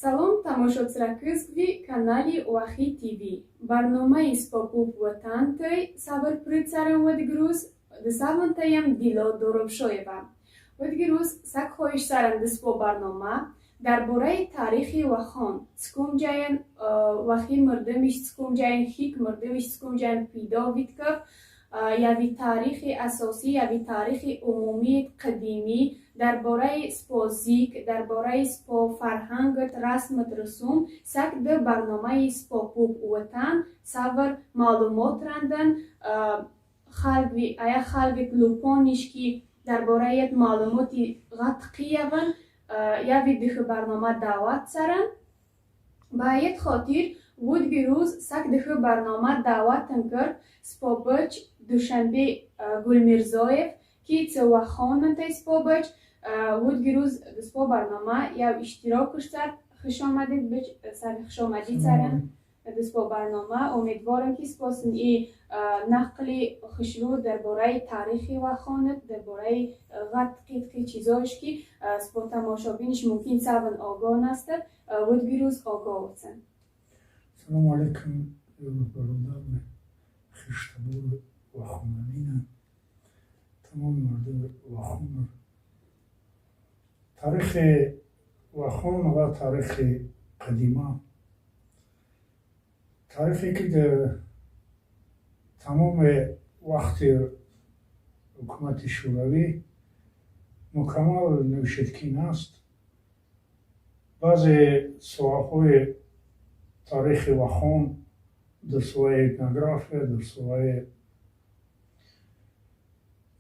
Салом тамошоцракызви канали Вахи ТВ. Барномаи спопуп ватантай сабр прыцарам вадгруз дсавантаям дило доробшоева. Вадгруз сак хоиш сарам дспо барнома дар бораи таърихи Вахон цкумҷаен Вахи мардамиш цкумҷаен хик мардамиш цкумҷаен пидо виткав яви таърихи асосӣ яви таърихи умумии қадимӣ дар бораи спозик дар бораи спо фарҳангат расмат расум сак ды барномаи спопуп ватан савр маълумот рандан халви ая халвит лупониш ки дар бораи маълумоти ғатқияван яви дихи барнома даъват саран ба ает хотир вуд гирӯз сак дихи барнома даъватан кард спобач душанбе гулмирзоев ки цевахонантай спобач вуд гирӯз спо барнома яв иштирокуш сар хушомадид бич сар хушомадид саран дспо барнома умедворам ки спосын и нақли хушрӯ дар бораи таърихи Вахонат дар бораи ғатқи чизош ки спо тамошобиниш мумкин саван огоҳ настад вуд гирӯз огоҳ ватсан. Салому алейкум бародари хиштабур Вахонамина тамом мардуми Вахон. Таърихи Вахон ва таърихи қадима таърихе ки дар тамоми вақти ҳукумати шӯравӣ мукаммал нӯшидкин аст. баъзе соҳаҳои таърихи Вахон дар соҳаи этнография дар соҳаи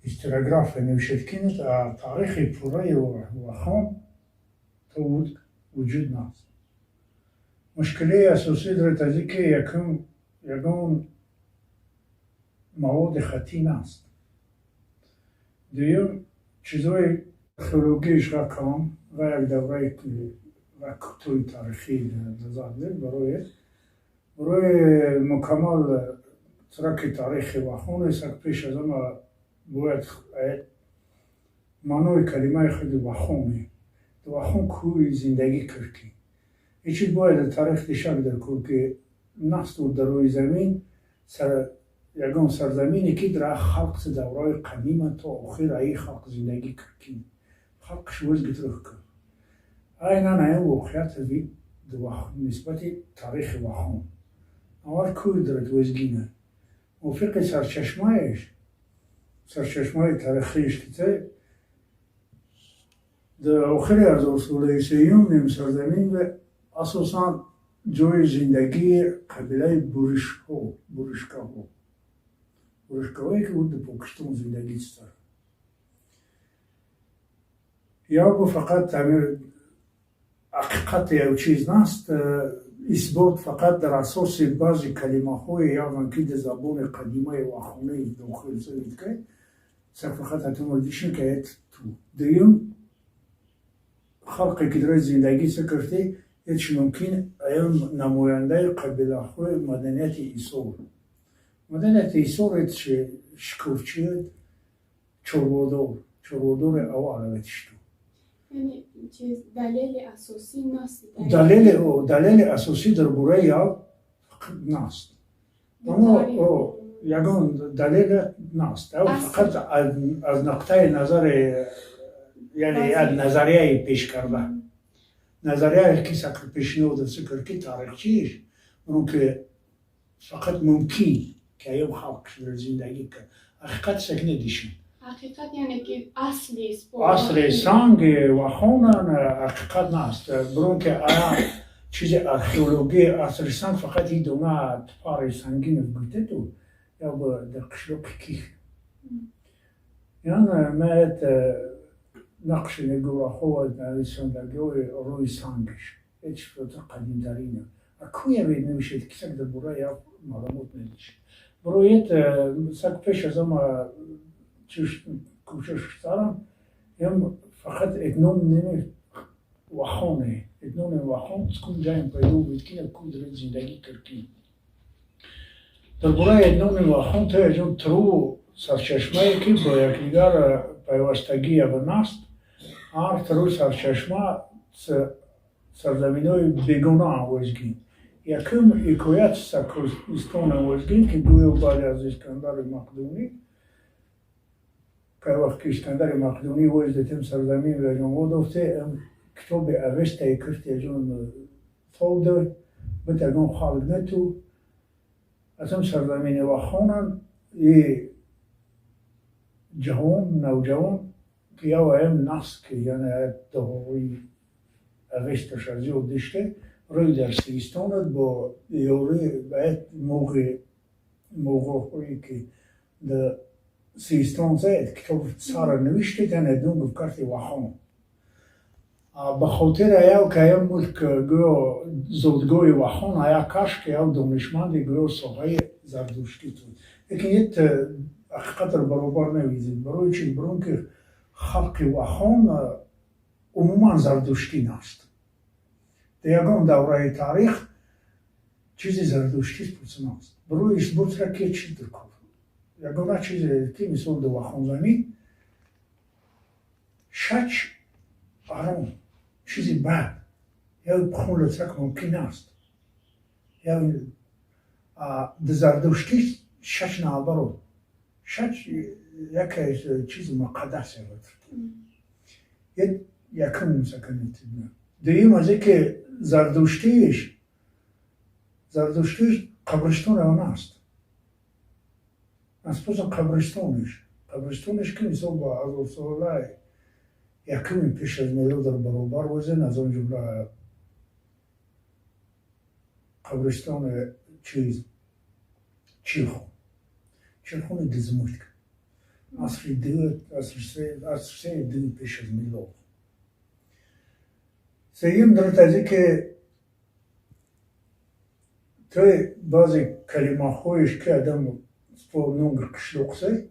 историография нӯшидкин аст. таърихи пурраи Вахон то вуҷуд неаст. мушкилаи асосӣ дорад аз ин ки ягон маводи хаттӣ неаст. дуюм чизҳои археологияш ва кам ва як давраи ва кӯтоҳи таърихӣ назар бирд барои мукаммал траки таърихи Вахон сак пеш аз ҳама бояд маънои калимаи худи Вахоне Вахон кӯи зиндагӣ кард ки این چیز باید تاریخ شک در کن که نست و در روی زمین یگان سرزمینی که در خلق دورای قدیم تا آخر ای خلق زندگی کرد خلقش وزگت رو کرد اینا نه واقعیت وی نسبت تاریخ Вахон اول کوی درد وزگینه موفق سرچشمه تاریخیش که در آخر از اصول سیوم نیم سرزمین و اساساً جای زندگی قبیله بورشکاهایی که بود در پاکستان زندگی داشت. یا با فقط حقیقت یا چیز نیست اثبات فقط در اساس بعضی کلمه های یا منکی در زبان قدیمه واخونه داخل سوید که فقط حتما دیشن که تو دیون خلقی که در زندگی سکرده هیچ ممکن ایام نماینده قبیله های مدنیت ایسور مدنیت ایسور هیچ شکرچی چروادور اول هیچ یعنی چیز دلیل اساسی نیست دلیل اساسی در باره یا نیست اما یگان دلیل نیست فقط از نقطه نظر یعنی از نظریه پیش کرده نظریه که سکر پیشنهاد سکر که تاریخچیش اون که فقط ممکن که ایام خلقش در زندگی کرد حقیقت سک ندیشن حقیقت یعنی که اصل سنگ Вахон حقیقت نیست برون که چیز ارخئولوژی اصل سنگ فقط این دونه پاره سنگین بوده تو یا با در قشرق کیخ یعنی مایت نقش نگوه‌ها نویسندگی روی سنگش هیچ فوتو قدیم ترینه اکوی وید نمیشه که سگ در برای معلومات ندیشه برایت سگ پیش از اما چیش کوشش دارم هم فقط ادنام نمی Вахоне ادنام Вахон скون جایم پیدا بود که کود در زندگی کرد در برای ادنام Вахон تا یجون ترو سرچشمه که با یکدیگر پیوستگی ابن است هر ترو سرچشمه سرزمین‌های بیگناه وزگین. یکم حکایت سکوستان وزگین که گویا بعد از اسکندر مقدونی که وقت اسکندر مقدونی وزدتیم سرزمین و جنگود افته کتاب اوشته کرتی جون فوده بتگون خالق نتو اصلا سرزمین و خانن یه جوان نوجوان که یا هم نسل که یعنی دهوی اوشتش از یاد داشته روی در سیستانت با یوری باید موقع هایی که در سیستان زید کتاب سارا نوشته کنه دونگ بکرتی وخان به خاطر ایو که ایو ملک گویا زودگوی وخان ایو کش که ایو دانشمند گویا صحبه زردوشتی بود لیکن یه حقیقت رو برابر نویزید برای چی؟ برای که خلق وخان عموما زردوشتی نست در یکم دوره تاریخ چیزی زردوشتی پرسناست برای اشتباط را که چی در کار یکم چیزی که مثل دو وخان زمین شچ آرام چیزی بد یا بخون لطرک ممکن است یا در زردوشتی شچ نابرو شچ یکی چیز مقدسه یکم سکنیت دویم از اینکه زردوشتیش قبرستون اون است از پس قبرستونش که مثل با حضرت صلی الله یکمی پیش از میلاد در برابر وزن از اون جمله قبرستون چیلخون دزموشک عصر سه دو پیش از میلاد سیم درست از اینکه توی بعضی کلمه خویش که آدم با نونگ کشلوقسه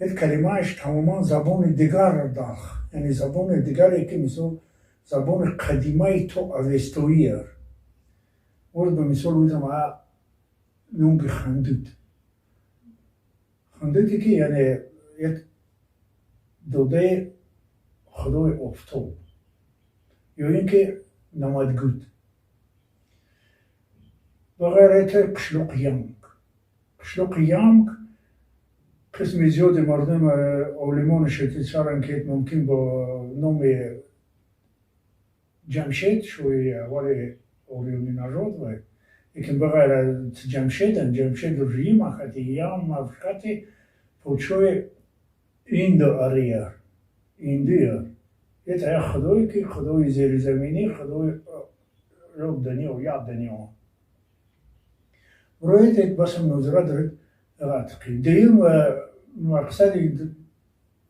یک کلمهش تماما زبان دیگر داخل یعنی زبان دیگری که مثل زبان قدیمه تو اوستایی ورد به مثال بودم نونگ خندودی که یعنی یک دوده خدای افتاد یا اینکه نمادگود بغیره قشلوق یامک قسم زیاد مردم علمان شتیچارن که ممکن با نام جمشید شوی اول اولیونی نژاد و لیکن بغیر جمشید رو ریم اختی یام مفقتی پوچوی ایندو یه تا خدایی که خدای زیر زمینی خدای روب دنیا و یاد دنیا برایت ایت باسم نوزره دارد اغتقی دیم مقصد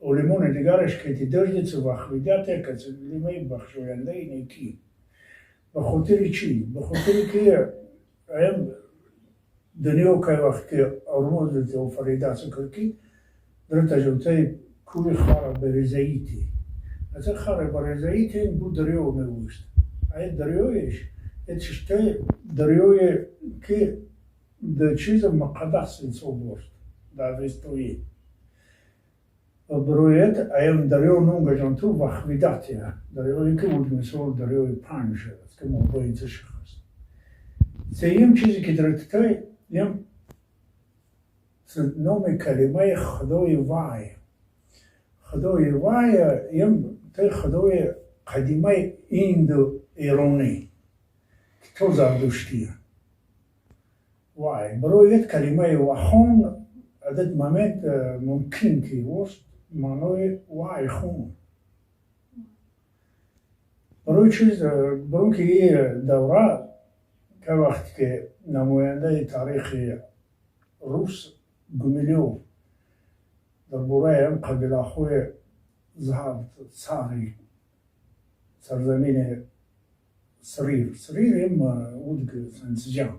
علمان دیگرش که تی درجه چه وخویدیته که چه لیمه بخشوینده اینه کی بخاطر چی؟ بخاطر که ایم دنیا که وقت که آرموز دیتی و فریده سکر کی در تجربه کوی خارا بریزاییتی از این خاره بریزاییتی این بود دریو میوشت این دریویش این چشته دریوی که در چیز مقدس انسان باشد در وستویی و برایت این دریو نونگا جانتو وخویداتیه دریوی که بود مثال دریوی پنج است که موضوع این شخص سیم چیزی که درکتای یم نام کلمه خدای وای یم تی خدای قدیمه ایندو ایرانی که تو زردوشتیه وای برایت کلمه وخون عدد مومنت ممکن که وست معنای وای خون برای که یه دوره که وقتی که نماینده تاریخ روس گومیلیوف درباره هم قبیله خوی زهر ساری سرزمین سریر هم بود که سنسجان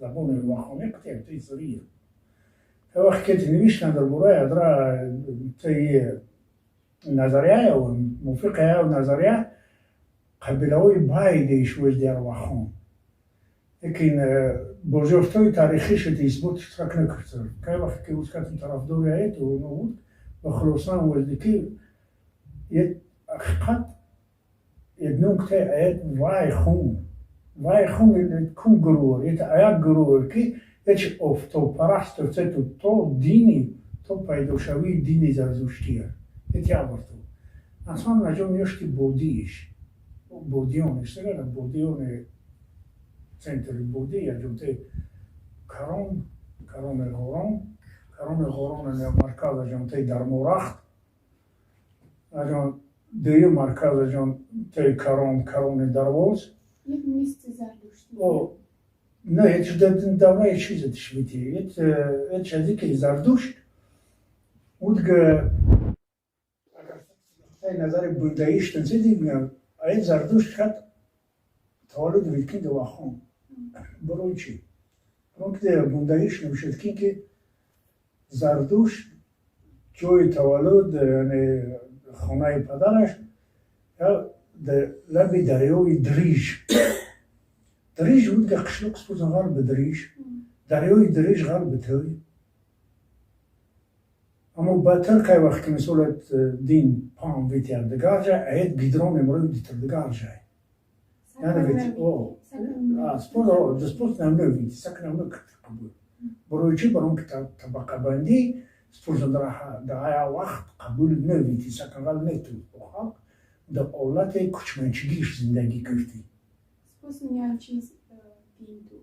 زبان وخونه قطعه توی سریر که وقتی که نوشتن درباره ادرا توی نظریه و موفقه و نظریه قبیله های بایدیش وز در وخون لیکن بزرگتای تاریخیش اثبات اشتراک نکرد که وقتی که اوز کتن طرفداری هایت و اونو بود و خلاصان وزدی که یک حقیقت در 19 سال پیش از میلاد در بروی هم قبیله خوی زهر ساری سرزمین سریر که وقتی که نوشتن درباره ادرا توی نظریه و موفقه و نظریه قبیله های بایدیش وز در وخون لیکن بزرگتای تاریخیش اثبات اشتراک نکرد که وقتی که اوز کتن طرفداری هایت و اونو بود و خلاصان وزدی که یه نکته اید وای خون کن گروه ایت ایا گروه که هیچ افتو پرست تو دینی تو پیدا شوی دینی زرتشتیه ایت یا برتو اصلا نجوم یشتی بودیش بودیونش سر بودیون سنتری بودی یا جوته کران غوران نه مرکز جوته در مورخت اجان دیگه مرکز جان تی کران درواز یک نیست زردشتی او نه هیچ دوره چیزی تشویتی هیچ چیزی که زردشت اودگه اگر نظر بوداییش تنزیدی میان این زردشت خد تولد ویلکی دو آخون بروی چی؟ برون که بوداییش نمیشد که زردشت جوی تولد یعنی خانه پدرش یا در لبی دریای دریج بود که قشلق سپوزن غرب دریج دریای دریج غرب توی اما باتر که وقتی مسئولت دین پام ویتی اردگار جای اید گیدران امروی دیتر دگار جای یعنی ویتی سپوز نمنو ویتی سکن نمنو کتر قبول بروی چی برون که طبقه بندی سپوزن در آیا وقت قبول نویتی سکن غل نتو بخواب در اولاد کچمنچگیش زندگی کردی سپوس میان چیز دین تو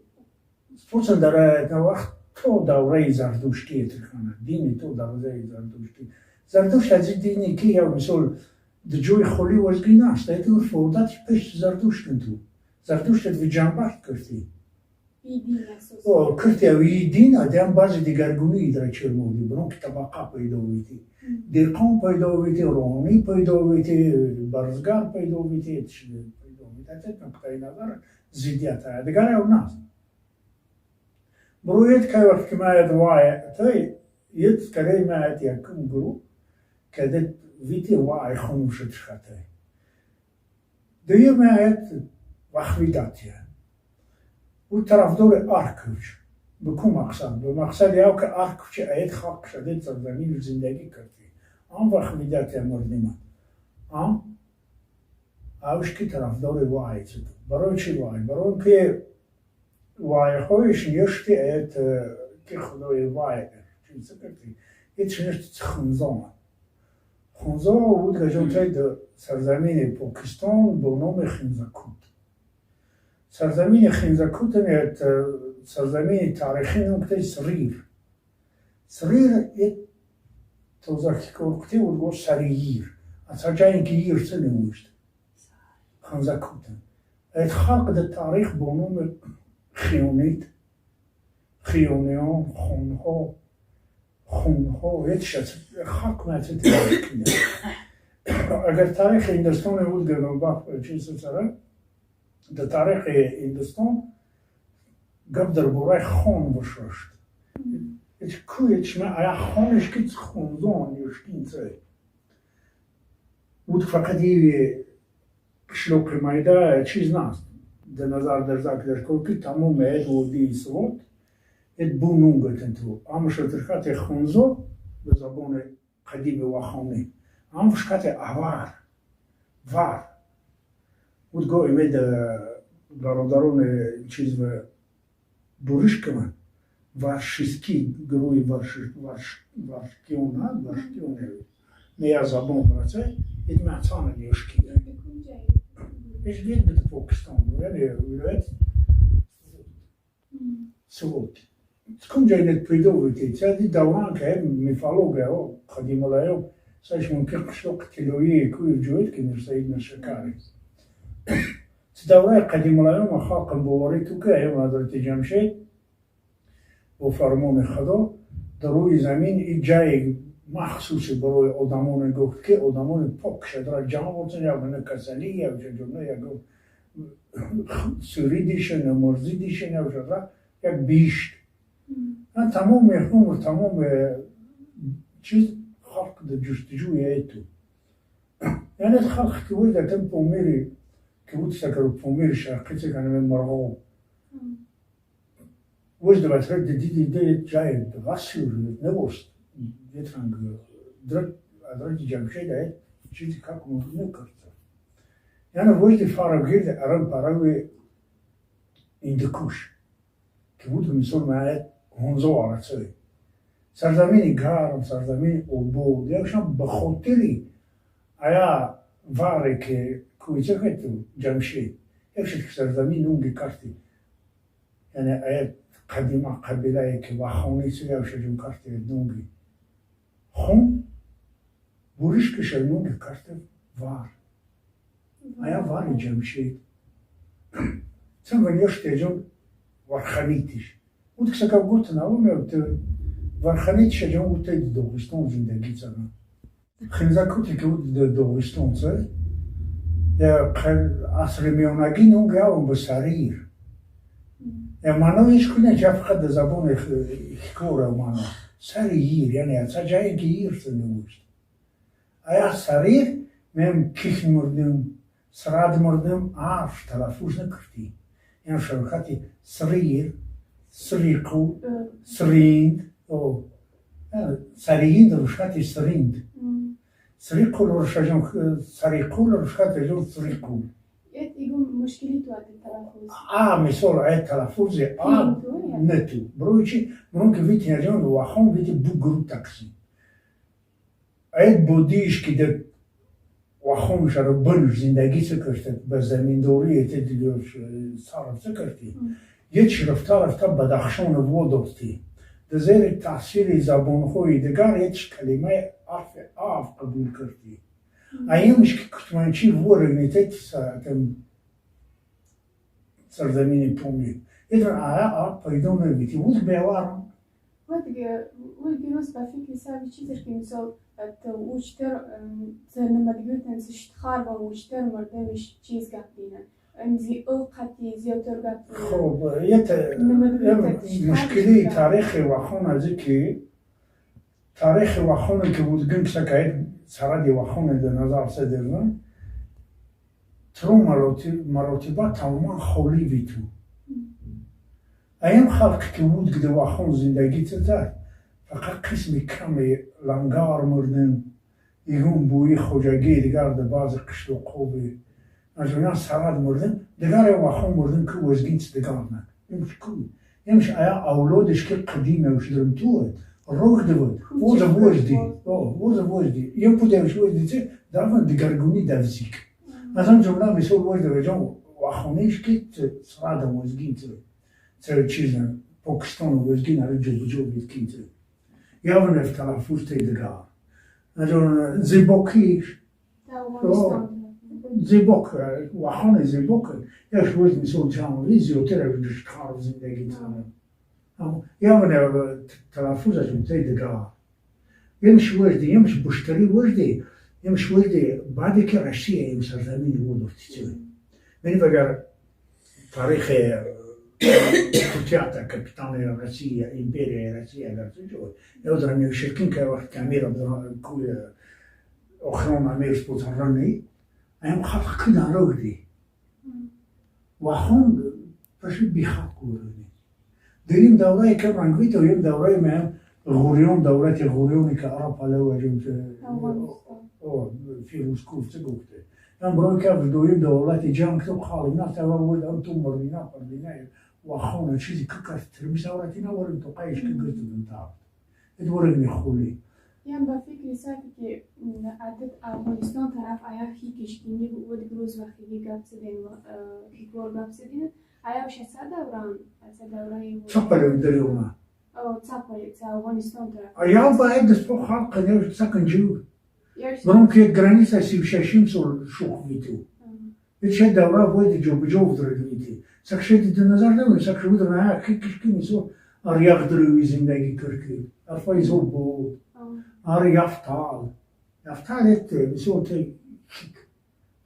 سپوزن در وقت تو دوره زردشتی ترکانه دینی تو دوره زردشتی زردشت از دینی که یا مثال در جوی خولی وزگی نست ایت اور فودت پیش زردشتن تو زردشتت وی جنبشت کردی دین اساس کرتی اوی دین آدم بعضی دیگرگونی در چرمودی برون که طبقه پیدا ویتی دیرقان پیدا ویتی روحانی پیدا ویتی برزگار پیدا ویتی پیدا ویتی اتت نقطه نظر زیدیت های دیگر او نست برویت که وقت که ماید وای تای یت کلی ماید یکم گرو که دت ویتی وای خونوشت شخطه دیگه ماید وخویداتیه او طرفدار آرکوش به کو مقصد؟ به مقصد یاو که آرکوش اید خاک شده سرزمین زندگی کردی آن وخویداتی مرد نمید اوش که طرفدار وای چطور برای چی وای؟ برای که وای خویش نیشتی اید که خدای وای چیز کردی ایت نیشتی خونزا بود که جمعه در سرزمین پاکستان به نام خنزاکوت سرزمین خنزاکوت نیت سرزمین تاریخی نمکته سریر ایت توضاحی کرکتی بود گو سریر اصلا جایی که ییر سه نموشت خنزاکوت ایت خلق در تاریخ به نام خیونیان خونها ایت شد خلق مایتی تاریخ کنه اگر تاریخ هندستان بود گرم باق چیز سره در تاریخ هندستان گب در برای خان بششت ایچ کویچ ما ایا خانش کیت خونزان یشکین سه بود فقط یه شلوک مایده چیز نست در نظر در زاک که تمام اید ودی سوت ات بونونگتن تو امش ترخات خونزو به زبان قدیم و خانی امش کات اوار وار بود گو امید برادران چیز و بورش کمان وارشیسکی گروی وارشکیونه نیا زبان برسه ات معتانه نیوشکی ایش گید بیت پاکستان یعنی ولایت سوت کم جای نت پیدا بودی چندی دوران که هم میفالوگه و قدیم الایو سایش ممکن قشلق تلویی کوی جوید که نرسید نشکاری دوره قدیم الایو مخاقم بواری تو که ایوم حضرت جمشید و فرمان خدا در روی زمین ای جای مخصوصی برای آدمان گفت که آدمان پاک شد جمع بودن یا من کسلی یا جمعه یا گفت سوری دیشن یا مرزی دیشن یا شد یک بیشت تمام عمر تمام چیز خلق در جستجوی ایتو یعنی خلق که بود دتن پومیری که بود سکر پومیر شرقی سکنه من مرغو وجد بطرق دیدی جای غصی رو نبوست یترنگ درک جمشه ده چیزی که کنم نکرد یعنی وجد فارغ ارم پراوی ایندکوش که بود مثل معید هنزو آرسوی سرزمین گرم سرزمین اوبو دیگرشان به خاطری آیا واره که کویچه که تو جمشید یکشد که سرزمین اونگی کرتی یعنی آیا قدیمه قبیله که وخونی سوی اوشه جون کرتی دونگی خون بوریش که شنونگی کرتی وار آیا واری جمشید چون ونیوش تیجون وارخانیتیش او که سکا گوتن اومد وارخانیتش جون او تید دوغستان زندگی زنن خیلی کوتی که بود دوغستان زد یا عصر میانگی نونگی اون به سریر یا منویش کنه که فقط زبان خکوره منو سریر یعنی از جایی که ایر سنوشت آیا سریر من کیخ مردم سراد مردم عرف تلفوز نکردی یعنی شبکتی سریر سریقو سریند سریند روشکتی سریند سریقو روشکتی سریقو روشکتی جون سریقو ایگو مشکلی تو التلفظ مثال ای تلفظ نتو برای چی؟ برای که ویتی نجان و خون ویتی بو گروه تکسی ای بودیش که در وخونش رو بنج زندگی سکرده به زمینداری ایتی دیگرش صرف سکردی یه رفتا بدخشان وودوستی در زیر تحصیل زبانخوی دیگر یه کلمه آف قبول کردی ایمش که کتمانچی ورنیتی سرزمین تومی ایدون آیا پیدا نبیتی بود بیوارم ولكن نص في سابي تشيتر كي مثال وشتر زلما دقيقة نسشتخار وشتر مردمش چیز قبلينا امزي قطي زيوتر قبلينا خب مشكلة تاريخ وخون ازكي تاريخ وخون که بود گم سکاید سرادی وخون در نظر سدرن ترو مراتبات تماما خولی بیتو ایم خلق که بود که وخون زندگی تدار فقط قسم کمی لنگار مردن ایگون بوی خوجگی دیگر در باز قشل و قوبی نجویان سراد مردن دیگر وخون مردن که وزگینت دیگر نه یمش کوی یمش آیا اولادش که قدیمه وش درم توه روح دوید ووز وجدی یه پودهش وجدی چه درمان دیگرگونی دوزیک مثلا جمله مثل وجد و جان وخونیش که سراد وزگین چه چیزن پاکستان وزگین هر جو بیتکین چه یا ون افتلافوز تیدگار نجان زیباکیش زیباک وخون زیباک یاش وجد مثل جانوی زیوتر وجدش کار زندگی تانه یا ون تلافوزشون تیدگار یمش وجدی یمش بشتری وجدی یمش وجدی بعدی که رشیه یم سرزمینی وودوستی چه منی وگر تاریخ Kutjata, kapitane Rusije, imperije Rusije, da se čuje. Ja odram je širkinka wacht kamera koeie ochrona meer spot rani. En gaat gekuna rodi. Waarom pas je bihakurni. Derim dawrai kamran gwito yem dawrai ma غوريون دولت غوريوني كأوروبا لو جمت في موسكو تقولت أنا بروي كيف دويم دولت جانك تو خالي ناس تقول أنتم مرينا قربينا وأخونا شيء ككرت ترمس أوراتنا ورن تقايش كقلت بنتاع تدورني خولي يعني بفكر ساكت عدد أفغانستان طرف أيها هيكش كني بود جروز وقتی قبض دين هيكور قبض دين أيها وش دوران صبر الدريوما تصابي أفغانستان طرف أيها بعد دستور خلق نير سكن جو برون كي جرانيسا سيبشاشيم سول شوخ فيتو إيش الدورة بود جو بجو درجيتي سكشيت النظر ده سكشيت ده معاه كيش كيسو أرياق دروي زندگی كركي أرفاي زوبو يفتال يفتال بسوت شيك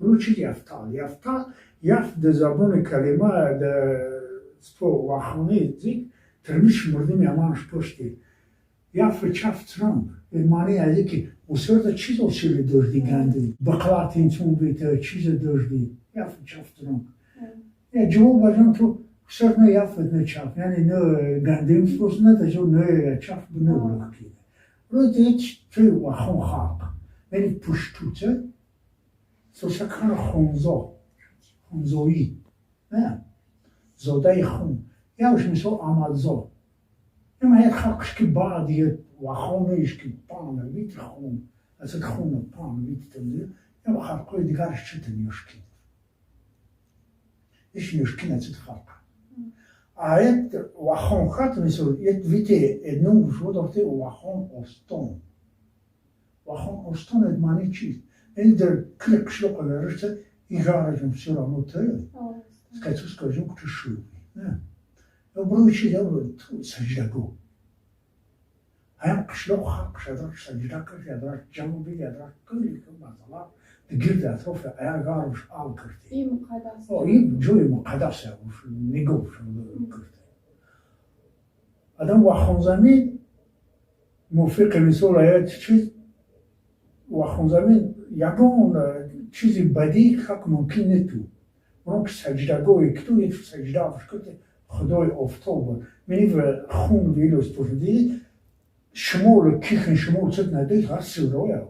روشي يفتال يفت زبون كلمة ده سپو واخوني زيك ترمش مردم يمانش پشتی يفت شفت ترامب المعنی ازی که وسرد چیز اصیل داشتی گندی بقلات اینتون بیت چیز داشتی یفت شفت ترامب یا جواب بجان تو وسرد نه یفت نه چاپ یعنی نه گندیم سپوس نه تجو نه چاپ نه برکی روی دیت توی واخون خاق یعنی پشتوته سوسکان خونزا خونزویی نه زوده خون یاوش مثل آمالزو اما هیت خلقش که بعدیت و خونهش که پانه ویت خون از het خونه پانه ویت تنده یا خلقای دیگرش چه تنیوشکین ایش نیوشکین از het خلق آیت و خون خط مثل یت ویت ادنون شود افته و خون استون و خون استون ادمانی چیست این در کلک شلوق الرشته ایجاره جم سیرا موتایل سکایتوس کجم کچه شوی نه بروی چی دارو تو سجده گو هم قشلوق خلق شدر سجده کرد یادر جمع بید یادر کلی که مثلا گرد اطراف ایرگارش آل کردی این مقدس این جوی مقدسه نگو شده کرده آدم و خونزمین موفق مثل آیت چیز و خونزمین یکون چیزی بدی خاک ممکن نتو برونک سجده گوی کتو یه سجده افشکته خدای افتاب منی و خون ویلوس پوشدی شمول کیخن شمول چت ندید هر سوروی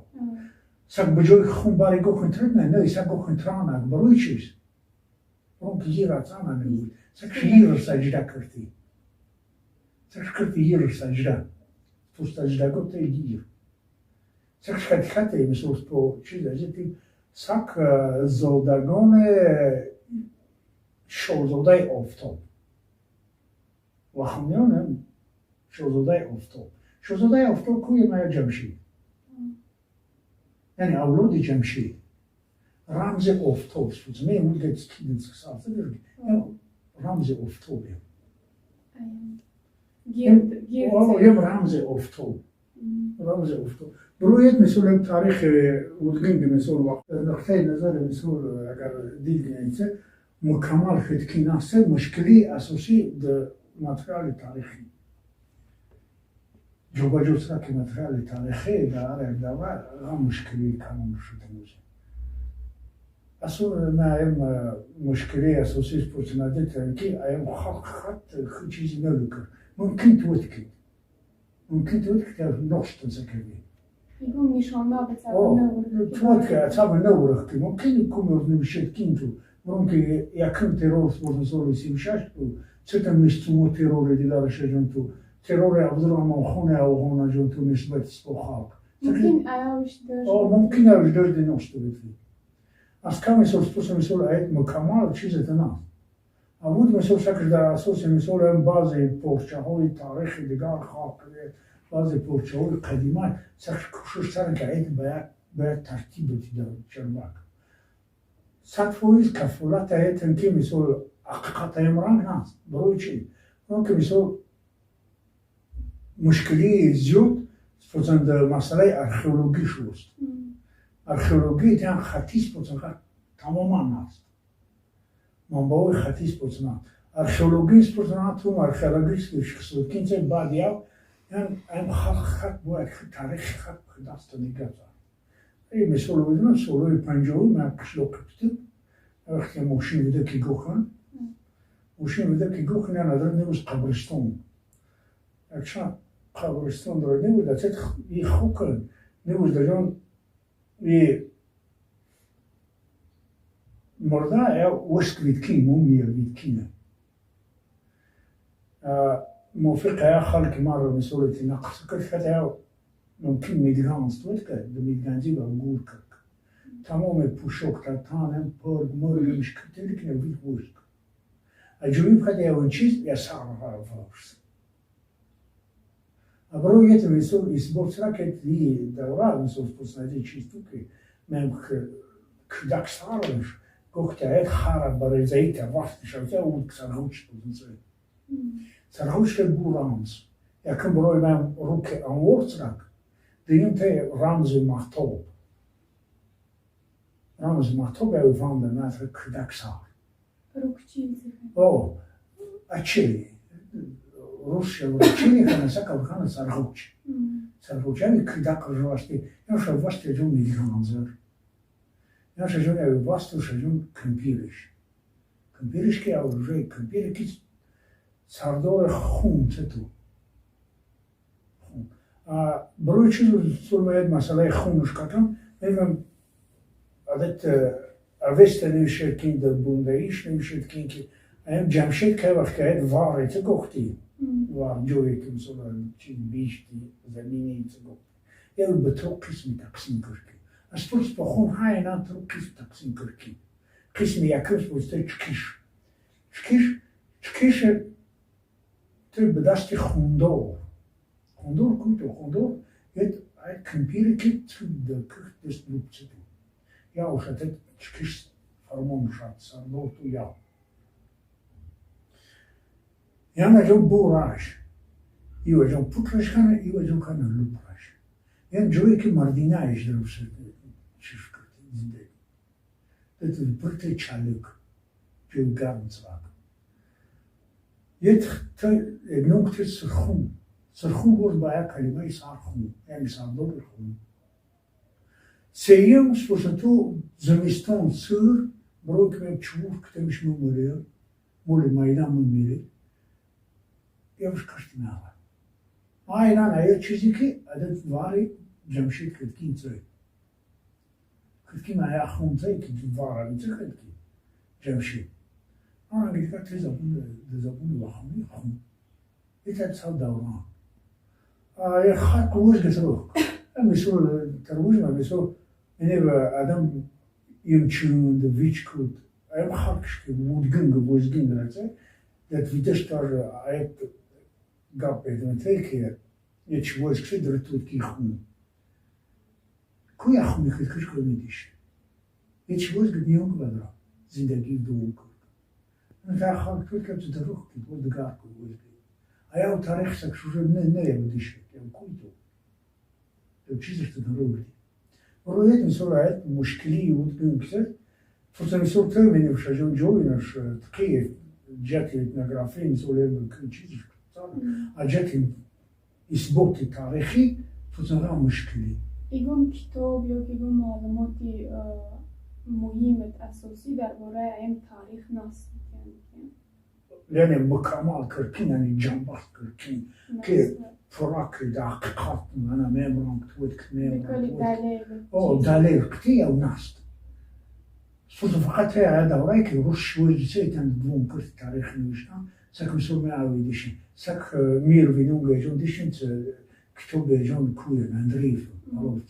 سگ بجای خون باری گو کنترل نه سگ گو کنترل نه بروی چیز برونک یه راتان نمیود سگ یه رو سجده کردی سگ کردی یه رو سجده تو سجده گو تا یه سگ خطی مثل پو چیز ازیتی سگ زودگان شوزوده افتاب و خمیانم شوزوده افتاب شوزوده افتاب کوی مایا جمشید یعنی اولاد جمشید رمز افتاب شد میمون گفت کی دست ساعت داری رمز افتابه یم رمز افتاب رمز افتاب برویت مثل تاریخ ودگنگ مثل وقت نقطه نظر مثل اگر دید گنیسه مکمل خدکی ناسه مشکلی اساسی در ماتریال تاریخی جوبا جوسرا که ماتریال تاریخی در دوار هم مشکلی کامل شده میشه اصلا ما ایم مشکلی اساسی پرسناده ترکی ایم خط چیزی نلکر ممکن توتکی که نقشتن سکردی يقوم يشونا بتساوي توتکی اتساوي نورختی ممکن یکم نمیشه کینتو ممکن یکم ترور سپورتنسول سیمشاش تو چطور میستمو ترور دیلارش جنتو ترور عبدالرحمن خونه او خونه جنتو نسبت سپخاک ممكن أعيش درجة ممكن أعيش درجة نشطة بتفي از کم مثل آیت مکمل چیز تناس اول مثل شکل در اساس مثل هم بعضی پرچه های تاریخی دیگر خاک بعضی پرچه های قدیمه سخت کوشش کردن که آیت باید ترتیب بدی در جنبک 100% کفالت آیت که مثل حقیقت امران هست برای چی؟ اون که مثل مشکلی زیاد فوزند مسئله ارخئولوژی شوست ارخئولوژی تن خطیس پوزنگا تماما هست منبع خطیس پوزنگا ارخئولوژی پوزنگا تو ارخئولوژی شخصیت کینچه بعد یا این خط باید تاریخ خط دست نگذار ای مثال بدونم سالهای 50 من قشلو کپتم وقتی ماشین بده که گوخن یعنی نداره نمیز قبرستان اکشان قبرستان داره نمیز دست یه خوکن نمیز دارن یه مرده یا وشک ویدکین مومیا ویدکینه موفق یا خلق ما رو مسئولیتی نقص کرد خطا یا ممکن میدگانست توید کرد ده میدگانزی با گور کرد تمام پوشوک تاتانم پرگ مرگ مشکلی که نوید وشک اجوری بخد یا اون چیز یا سعر فرست برای یه مثال اسباب سرا که دی دوره مثال پسندی چیز تو که من کدک سرش گفته هیچ خراب برای زیت وقت شده اون سرهوش بودن سرهوش که رمز یکم برای من رو که انورد سرک دیم ته رمز محتوب یا وفاند نظر کدک سر او اچلی روسیا و چینی که نسکا بخانه سرهوش همی کدک رو واسطه یا شو واسطه جو میدیگانزر یا شجون یا واسطه شجون کمپیرش که او روی کمپیر که سردار خون چطور برای چیز سلمایت مسئله خونش کتم میگم عادت اوست نمیشه که در بوندهیش نمیشه که این جمشید که وقت که واره تو گفتی و جوی که مثلا چیز بیشتی زمینی تو گفتی یا به تو قسمی تقسیم کرد از پس با خون های نام تو قسم تقسیم کرد قسمی یکیش بوده چکیش تو به دست خوندور خوندور یه کمپیری که تو دکرد دست لوبچه دو یا اوشته چکیش فرمان شد سردور تو یا یعنی جو بوراش ایو جو پوکرش کنه ایو جو کنه لوبراش یعنی جوی که مردینه ایش دروشه چیش کرده زندگی دتو برته چالک جو گرم زواگ یه نقطه سرخون بود با یک کلمه سرخون یعنی سردور خون سیم سپوشتو زمستان سر برای که چوب کتمش میمونه مول مایدان میمیره یوش کشتی نهار آینا یه چیزی که عدد واری جمشید کتکین توی کتکین آیا خون توی که واره میشه کتکین جمشید آن گیت که زبون وحمی خون یه سال دوران یه خط قوش گترو مثل تروج ما مثل اینه به آدم یمچون دویچ کود ایم خاکش که وزگین درسته dat videš tar ajet gapet me teke je čvoz kse drtut ki khun kuya khun khit kish ko midish je čvoz gdiyong badra zindagi doon ko ta khak tut ke tu daruh ki bod gar ko wozgi aya u tarikh sak shuje ne yedish kem kuntu to chizir tu daruh royet misol ayet mushkili wudgun kse فوتن misol tevmeni v shajon joinash tqiyet جاتی etnografی مثل این چیزی جاتی اثبات تاریخی فوتنها مشکلی. ایگون کتاب یا ایگون معلوماتی مهمت اساسی درباره این تاریخ ناست یعنی مکمل کردن یعنی جنبست کردن که فراکی دقیقات من میمونم توی کنیم. دلیل کتی او ناست. فقط هذا دوره که روش وجدی تن دوم کرد تاریخ نوشتن سک مسئول می‌آوی دیشن سک میر وینونگ جون دیشن کتاب جون کوی اندریف معروف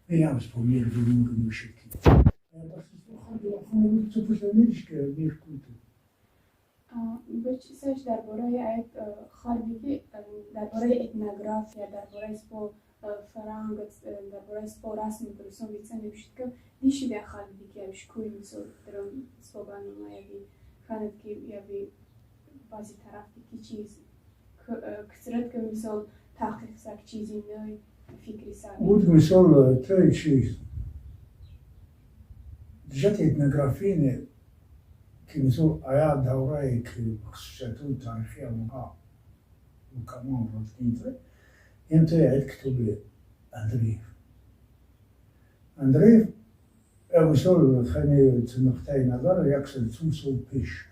می‌آویز با میر وینونگ نوشتی. بس خودم تو پشت نیش که میر کویت. بچه سعی درباره ایت خارجی درباره etnografia درباره اسپو فرانگ درباره اسپو رسمی درستون بیشتر نمیشه که دیشی به خارجی که ایش کوی مثل درون اسپو بانو یابی خانت که یابی بازی طرفی کی چیز کسرت که مثل تحقیق سر چیزی نوی فکری سر. بود مثل توی چیز جت etnografie نه که مثل آیا دوره‌ای که خصوصیت‌های تاریخی آنها مکمل روزگیره این توی عید کتاب اندریف مثل خیلی نقطه نظر یکسر 200 پیش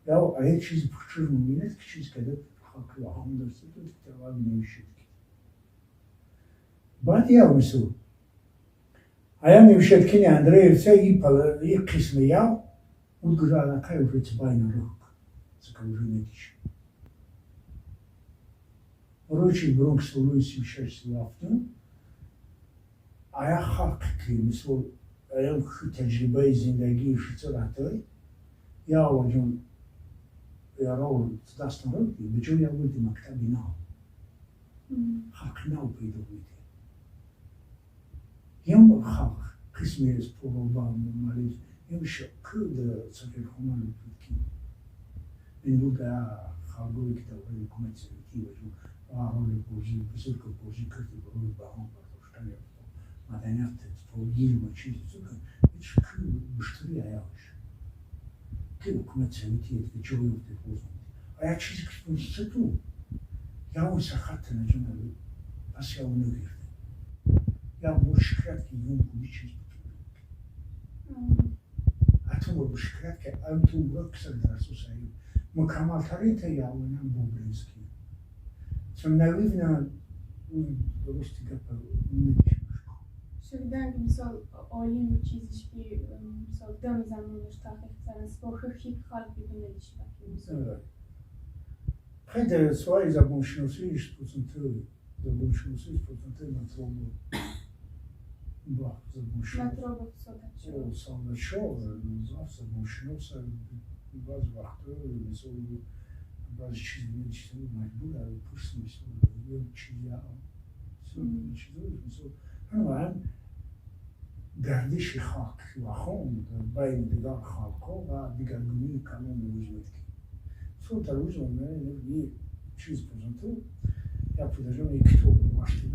یا آیا چیزی پشتر می‌بینید که چیز که خاکی و هم درسته تو تروال نمیشید بعد یا مثل آیا نمیشد که اندریف یه قسم یا Udgurala kaj u recibajna rok, za kaj už nediš. Roči Bronx u Luisi šešti laftu, a ja hak ki misol, a ja şu tecrübeyi zindagi şıçıratay, ya vacun ya rol tdastan rokti, beco ya vuldi maktabi nav. Hak nav peydo vidi. Yam hak kısmi sporoban maliz, یه کرد سفیر خونه لطفی این بود که خالقوی که داوری حکومت سویتی و جو آرول بوزی بزرگ بوزی کردی برای با هم برداشتن یا مدنیت توگیر و چیزی زکن هیچ کرد مشتری آیاش که حکومت سویتی که جوی افته بوزن آیا چیزی که بوزی تو یا اون سخط نجمه پس یا اونو گرده یا مشکلت که یون بودی چیز تو مشکلات که تو وقت در سوسایی مکمل ترین تیاوانم بوبلینسکی چون نویدن اون درستی که پر نمیشه شدن مثال عالم و چیزش که مثال دم زمانش تحقیق کردن سپاخه خیلی خلق بدونه دیش مثال خیلی سوای زبان شناسیش زبان شناسیش پرسنته مطلوب با زبان شناسی مطلوب سادت شد ساده شد زبان شناسی بعض وقتا مثال بعض چیزی نمیشتم مجبور आहे پرس مثال یه چیزی مثال هم گردش خاک و خون بین دیگر خالقا و دیگرگونی کانون وجود کی سو در روز اون یه چیز پرزنتو یا پدرم یک کتاب واشتی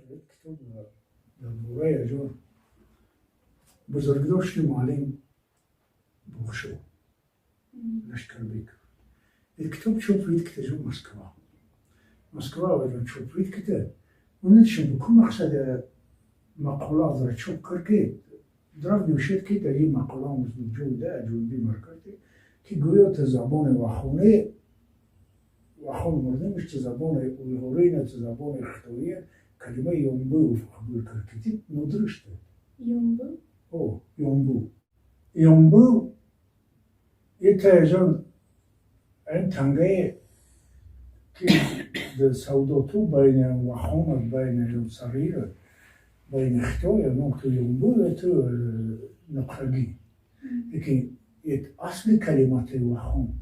یک کتاب در دوره جون بزرگداشت معلم بخشو لشکربیک یک کتاب چوبید که جو مسکوا و چوبید که اون چه بکن مقصد مقالات را چوب کرد درست نوشته که در این مقاله مزد جوده جوبی مرکزی که گویا تا زبان وخونه مردمش تا زبان اویغوری نه تا زبان اختیاریه کلمه یومبو قبول کرد ندرشته یومبو یومبو یه تایجان این تنگه که در سوداتو بین وخون بین سریر بین اختیار نقطه یومبو تو نقرگی لیکن یک اصل کلمات وخون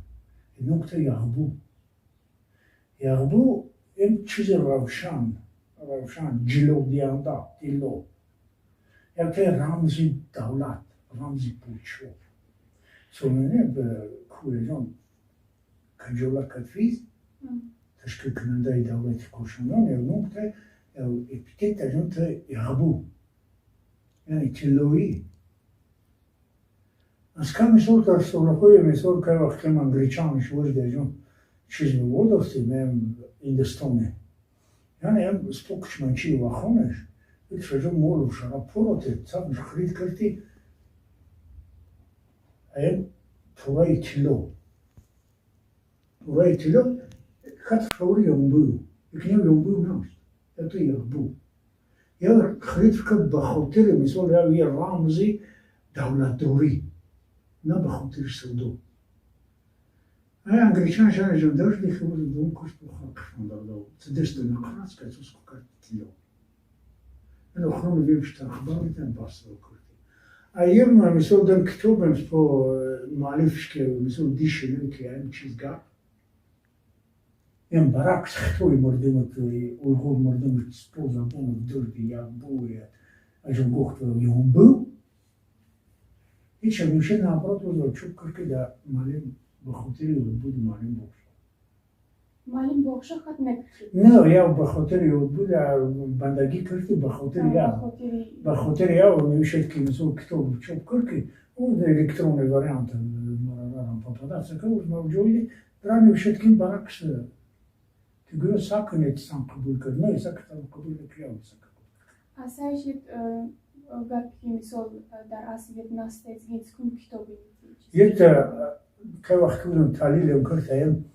نقطه یغبو این چیز روشن جلو دیلو یک رمزی دولت رمزی پوچو سومنه به کوهجان کنجولا کتفیز تشکیل کننده دولت کوشنان یک نقطه اپیتت در جانت یغبو یعنی تلوی از که مثال در سورخوی مثال که وقتی من گریچانش ورد در جان چیز بود استیم هم ایندستانه یعنی هم سپوکش منچی و خونش یک شجا مولو شراب پروته سبش خرید کردی هم تورای تلو خط شوری یومبو یکی یومبو نمست یا تو یغبو یا خرید کرد بخاطر مثال یه رمزی دولت دوری نه بخاطر سودو انگلیشان شان جندرش دیگه بود دوم کشت بخاطرشون داده تدست نقراس که توش کرد تیلو من آخرام بیشتر خبر میتونم باست کردی ایم مثال دم کتابم سپو معلفش که مثال دیشنه که این چیز گرد یم برعکس خطوی مردم توی اولگور مردم سپو زبان دردی یا بوی اجان گفت یون بو هیچ میشه نبرد و چوب کرد که در معلم بخاطری بود معلم بخش معلم بخش خط نکرد نه یا بخاطری بود بندگی کردی بخاطری یا نوشته که مثل کتاب چوب کرد که اون الکترون واریانت مرارم پاپاداس که اون موجودی در نوشته که برعکس که گویا ساکنه تسان قبول کرد نه ساکنه قبول نکرد اساسش گفتی مثال در اصلیت نستیز گیت کن کتابی یه که وقتی اون تعلیل کردیم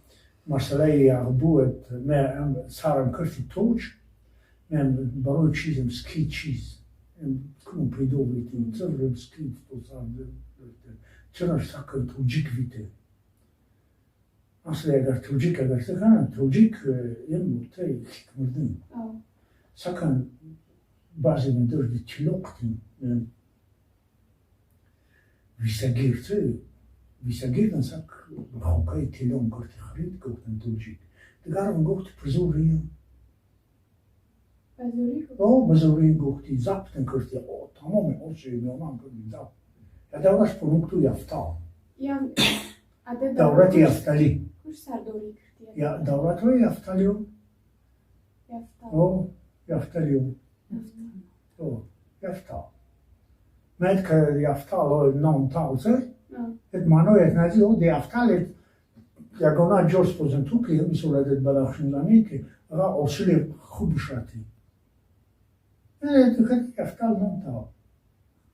مسئله یغبوت من سرم کردی توج من برای چیزم سکی چیز کنم پیدا بیتیم چرا سکی تو سرم چرا سکن توجیک بیته اصلا اگر توجیک اگر سکنم توجیک یه موته مردم سکن بعضی من دردی تلوقتیم ویساگیر نسک بخوکای تلون کرد خرید گفتن توجیک دیگرم گفت پزوریم بزوریم گفتی زبطن کردی تمام اوشی میامن کردی زبط یا دورش پرونکتو یفتا دورت یفتالی یا دورت های یفتالیو یفتالیو یفتا مد که یفتا نام تاوزه het manoiet naziu de aftale diagonal jos pozentru ki misuladet balakhshindani ki ra osile khub shati tu khat aftal monta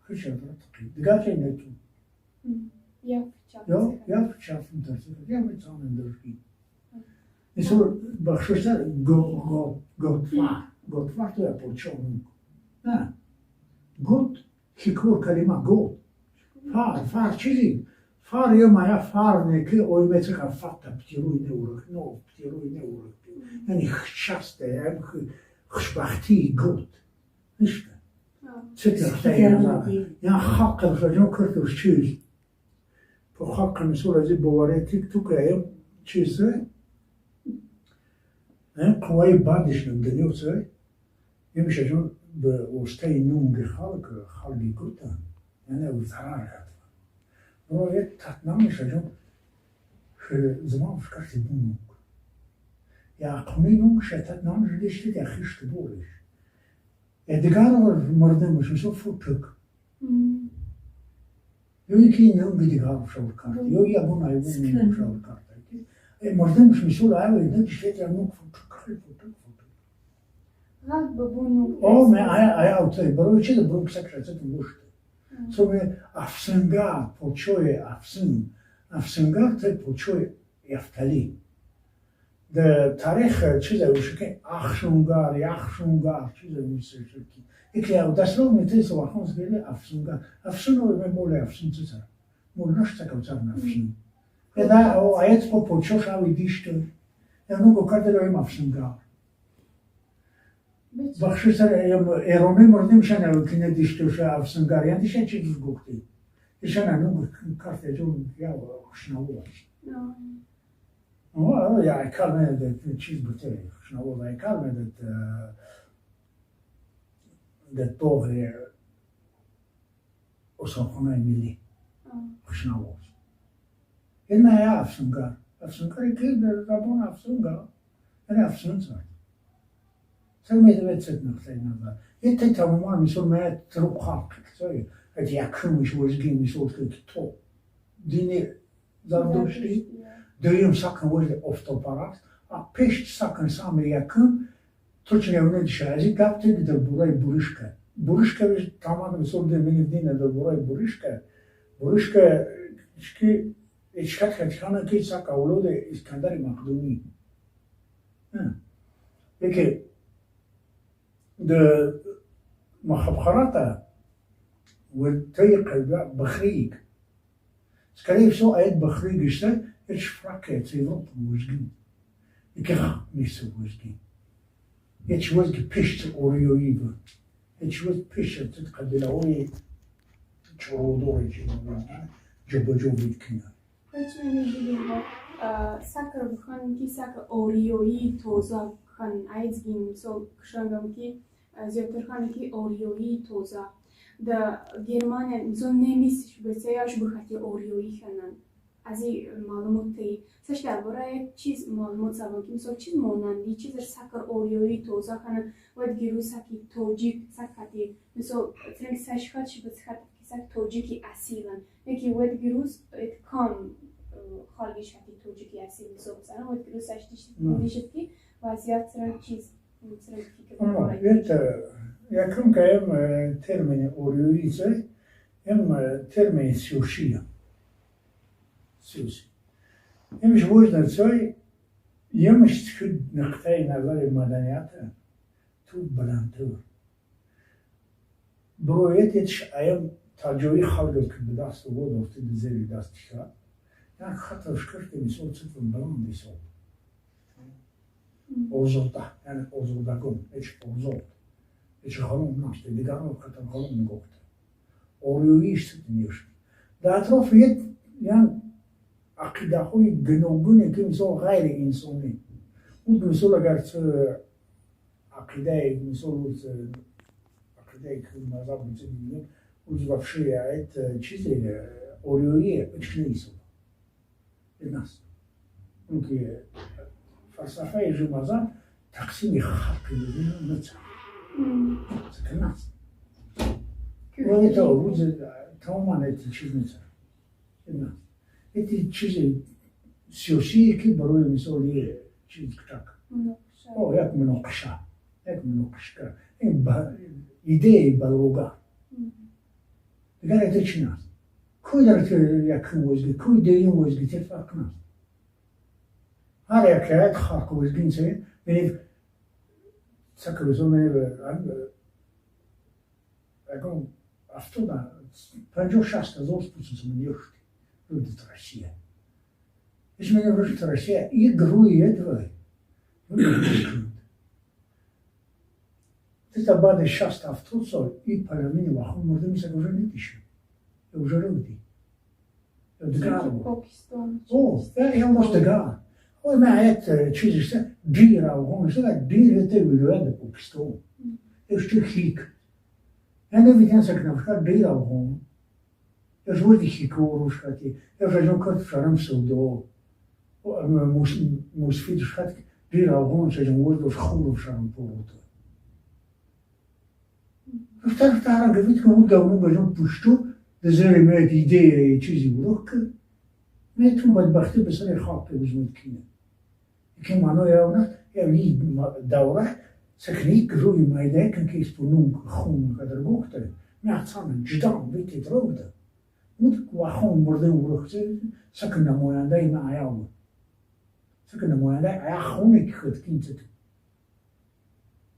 khshavrat digache netu ya chaf interse ya mit on energi misul bakhshta gotfa to ya pochon na گوت کیکور کلمه گوت فار چیزی فار یه مایا فار نه که اوی متر که فتا بتیروی نورک نو بتیروی نورک یعنی خشسته یعنی خوشبختی گوت نیست چه ترخته یا حق رجوع کرتوش چیز په حق مسئول از باوره تیک تو که چیزه قوای بعدش نمیدونی چه یه میشه چون به وسته نونگ خالقی گوتن یعنی او ضرر کرد برای یه تطنام میشه چون زمان فکرتی بونگ یا قمی نونگ شه تطنام جدیشتی که خیشت بورش دیگر مردم میشه سو فوتک یا یکی نونگ دیگر شور کرد یا یه بون ایبون شور کرد مردم میشه اولی نمیشه که نونگ فوتک غلط ببونو ما اوتای برای چه برای کسکش تو گوشته سومی افسنگار پوچوی افسنگار تی پوچوی یفتلی در تاریخ چیزی ویشه که یخشونگار چیزی ویشه که یکی او دستلو میتی سو وقتونز گیلی افسون رو مولی افسون چه سر مول نشتا که وچار افسون یه او آیت پا پوچو شاوی دیشتو یا نوگو کرده رویم افسنگار بخشی سر ایرانی مردم شن اول که ندیشتوش افسنگار یعنی دیشن چیزی گفتی دیشن نوگو کرده جون یا خوشناو یا کار میده چیز بوده خوشناو یا کار میده ده طوغ اصلاحانه ملی خوشناو این نه یا افسنگاری که در زبان افسنگار یعنی افسنگار سرمایه ویتست نخسته نظر یه تماما میشود میاد تروب خاک کسایی که یکم میشود که تو دینی زردشتی دویم سکن وجد افتوپاراکس پیش سکن سامی یکم توچنی اونه دیشه ازی گفته که در برای بورشکه ویش تماما میشود دینی در برای بورشکه که اشکت خطیخانه که سک اولود اسکندر مقدونی یکی de مخابخراتا والطريق بخريج скорее всего это بخريج что это фраке це Европа возги и как место возги это возги пишет ориоива это воз пишет это когда ой чородоричи جبجوبی کنه کچه میگیم سکر بخوان کی سکر اوریویی توزا خان ایزگیم سو کشندم کی زیادتر خانی کی اوریویی توزا د گرمان زون نمیسش بسیارش بخاطی اوریویی خنن از این معلوماتی سش درباره چیز معلومات سوال کیم سو چیز مانندی چیز سکر اوریویی توزا خنن و دیگه سکی توجیک سکتی مثل ترنگ سش خاطش بسخت سک توجیکی اصیلن یکی ود گروس کام خالگیش هتی توجیکی اصیل سو بسنن ود گروس دیشت کی وضعیت سرن چیز سرن فکر یکم که ام ترمین اوریویزه ام ترمین سیوشی امش وجدن سوی یمش شد نقطه نظر مدنیت تو بلندتر برویتش ایم تجوی خالق که به دست بود افته زیر دست شد یک خطرش کرده میسود صدر بلند میسود اوزوده یعنی اوزودگون ایچ اوزود ایچ خانوم نشته دیگران خطر خانوم گفته اوریویش صد نیشت در اطراف یعنی عقیده های گنوگونی که مثل غیر انسانی اون مثل اگر عقیده مثل عقیده که مذهب مثل میگیم اوز вообще это чизи اوریویه ایچ نیست الناس ممكن فلسفه يجي مازال تقسيم خلقي بين نتسع الناس وهي توجد تماما هذه الشيء نتسع الناس هذه الشيء سياسي كي بروي مسؤولية شيء كتاك أو ياك مناقشة إيدي بالوجا قال هذا شيء ناس كوي درت ياكم وزقي كوي دايم وزقي تفرق ناس هر یک خاک وزگین سه بینید سکر بزرگ Acum, автона, 50-60 спустился на нёшки. Люди в России. Если меня вручит Россия, игру и этого. Ты баде 6 автобусов и половину ваху мордами се уже не пише. Уже люди. Дгар. О, я может дгар. Ой, это через дира, он же дира это вылет по Пакистан. Это хик. Я не видел, как на вход дира он. Я же вроде хикору шкати. Я же не кот шарам судо. Мус фидиш шкат дира он же не вроде шхуру шарам порото. Вторая говорит, кому давно говорим пушту, да занимает идея и чизи урок. Мне тут бадбахты быстрее хапы возьмут кино. И кем оно явно, я вижу давра, сохни груй майдай, как есть пунун хун, когда гухта, мяцан дждан, видите трогда. Вот квахон морден урок, сакна моя дай на аяу. Сакна моя дай, ая хуник ход кинцет.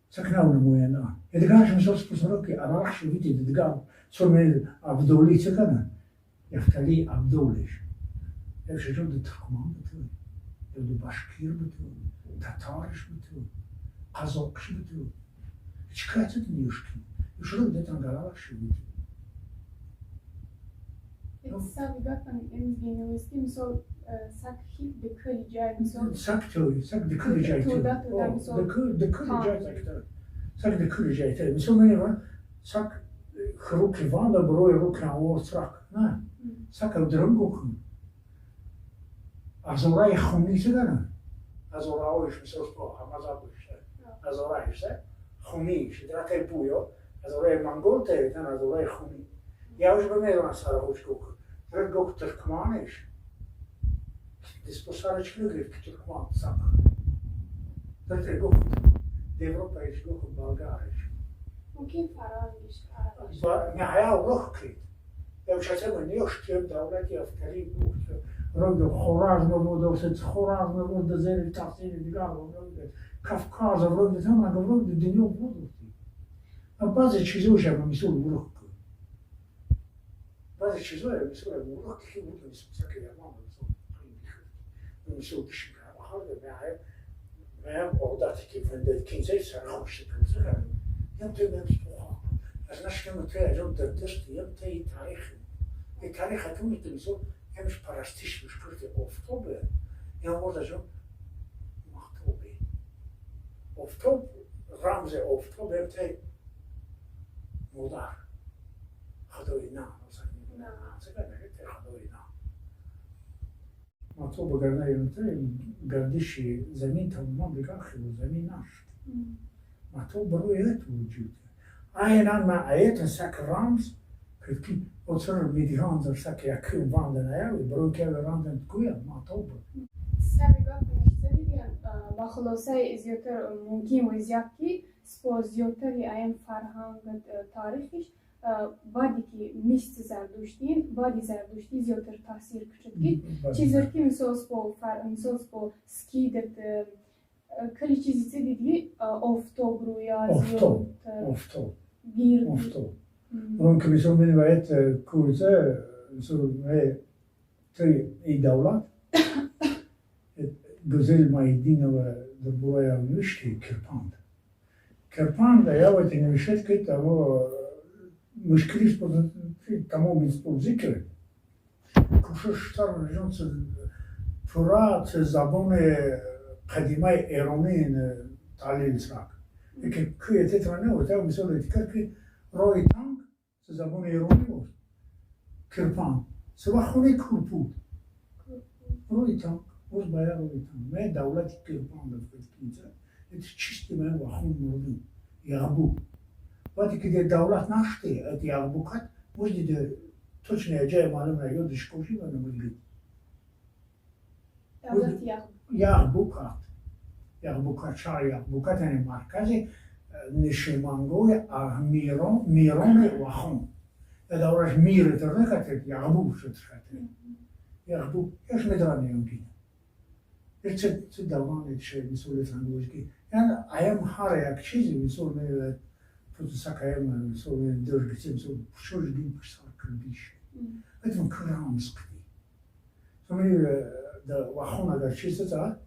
Сакнауна моя на. Это кажется, что способны, а раньше видите, это сумели Абдулли цикана. Я втали Абдуллиш. Я же жил до Туркман бутыл, я до Башкир бутыл, Татариш бутыл, Казакш бутыл. Чекать это нюшки. И что где там галаш бутыл. Это савигатан эмзгенелистим со сакхи декалиджай со. Сак декалиджай. Декалиджай так. Сак декалиджай. Мисо меня сак хруки ванда брой рук на орцрак. На. Сак авдрангухн. Азорай хуни сидана. Азорауиш мисо хамазабуш. Азорай се. Хуни, шидракай буйо. Азорай манголте, тан азорай хуни. Я уже померил на сарахучку. Трек Туркманиш. Диспосарыч люди в Туркман сак. Трек гок. Европаиш гок Болгариш. Мукин фарангиш. Нахая лохкит. Я уже хотел не ушкем давлять я в Карибу. Роду Хоразма роду сет Хоразма роду зели тасили дигало роду Кавказа роду там на роду денёк будут. А база чизуша на мисул урок. База чизуя мисул урок хи будут мисул я мама мисул кишка. Ахалда я одат ки фендет кинзей сарахуш тензера. Я тем что. Значит, мы требуем дать я тей тарих. И тарих это мы мисул Hemš parastiš škrte oftobe, ja možda žem mahtobe. Oftob, ramze oftobe te modar. Hadoi na, сега не те hadoi na. Mahtobe garna yönte gardişi zemin tamam bir kahve zemin naş. Mahtobe ruhiyet vücudu. Aynen ma ayetin sak rams Kırkı oturur midihandır sak yakın vandın ayağı, bronker vandın kuya matobu. Савигатан история бахлосай зиотер мумкин визяки спо зиотери аем фархангат тарихиш бадики мисц зардуштин бади зардушти зиотер тасир кчетги чизерки мисол спо скидет кали чизице диди офтобру я Oftob. гир Ronke mi som bine vet kurze så är tre i dawlat. Güzel maydina ve de buraya müşki kirpand. Kirpand ya vet in müşet kit ama müşkiliş bu tamam biz bu zikr. Kuşuş tar jonse Turat zabone qadimay Iranîn talil srak. Ki kuyet etrane o tav misal etkar ki roy زبان ایرانی بود کرپان سوا خونه کرپود روی تام روز باید روی تام من دولتی کرپان دفت کنید ات چیستی من و خون مردم یابو وقتی که دولت نشته ات یابو کد وجدی точно جای معلوم نیاد دشکوشی و نمیگی دولت یابو کد شار یابو کد یعنی مرکزی نشیمانگوی میران و خون. دورش میره ترنکته یعبو شد خاطر. یعبو ايش مدراني يمكن. ايش تدوان ايش مسؤولية عنوش كي. يعني ايام حارة یک چیزی مسؤول میره Sakayım sonra dörgüsüm sonra şöyle bir sarkı bir şey. Ettim kıram sıkıntı. Sonra da vahona da çizdi da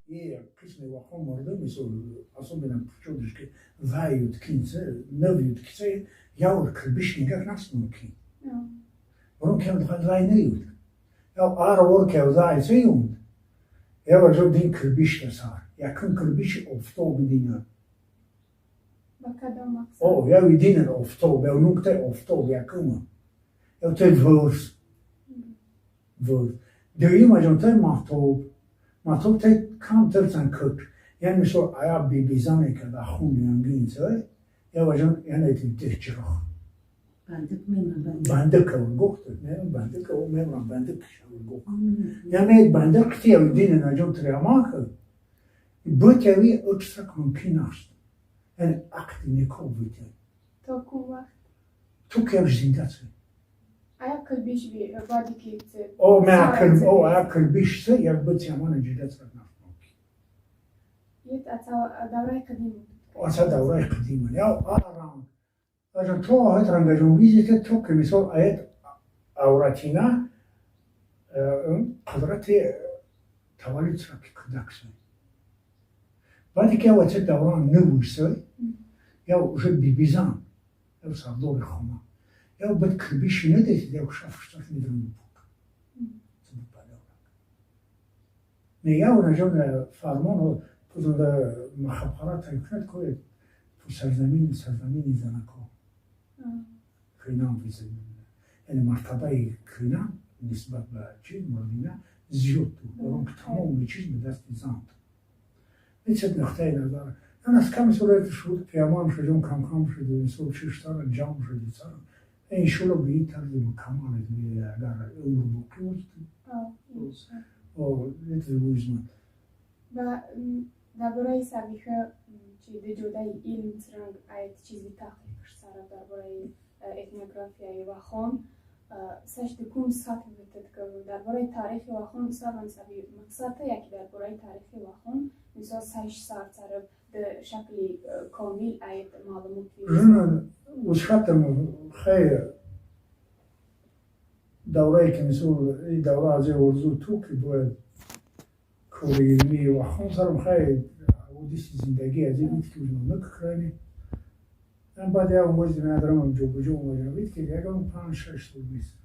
iyi kısmı vahon vardı mesela asıl benim çocuk ki vayut kinse neviyut kinse yavur kırbiş nigar nasıl mümkün? Onun kendi kadar ne yut? Ya ara orke uzay seyum. Ya var jo din kırbiş de sar. Yakın kırbiş ofto bir dinler. Bakada maksat. O ja vi dinner ofto, be nukte ofto yakımı. Ja te vurs. Vurs. De imajon te mahtop. Mahtop te kam tersen kök. Yani mesela aya bir bizane kada hun yanginse. Ja vajon yani te tehçirah. Bandık avun goktu. Ne bandık avun memran bandık avun gok. Yani bandık te ja vi dinner ajon treamakı. Bu tevi ötsak mümkün aslında. Yani akti ne kovite. Toku vakti. Tuk ya zindatse. Ayak kılbiş bir vadikiyeti. O ayak kılbişse ya bu tiyamana cidat raknaf. Yet ata davray kadim. Ata davray kadim. Ya aran. Ajan to hat rangajon vizite tuk misal ayet avratina kadrati tavalit rakı kıdakse. Vadik ya vatse davran ne vursa ya уже бибизан, я сардор хама. Я бит кбиш не десь, я шафштах не драм бук. Це падало. Не я на жон фармон поза махабарат хикмет коє по сарзамин занако. Кынам bizim. Yani martabayı kına nisbat çiz mordina ziyottu. Onun tamam çiz dest zant. Hiç noktaya nazar. أنا كم سورة شروط پیامان شدم کم شده سو چشتار جام شده سر این شلو بی ترد مکمال دیگه اگر اون بکوست او لیتر ویزمت و درباره سابقه چی جدای علم سرنگ آیت چیزی تحقیق سر درباره etnografyayı و خون سش دکوم ساعت میتد که درباره تاریخ و خون سران سبی مقصد یکی درباره تاریخ و خون مثلا سش ساعت سر بشكل كامل أي معلومات أنا وشحتى خير دورة كمسؤول دورة زي ورزو توكي بود كوريمي وحون صار خير وديش زندگی زي بيت كي وجنا نكراني أنا بعد يا موجود من أدرام جو وجنا بيت كي يا كم پان شش بيس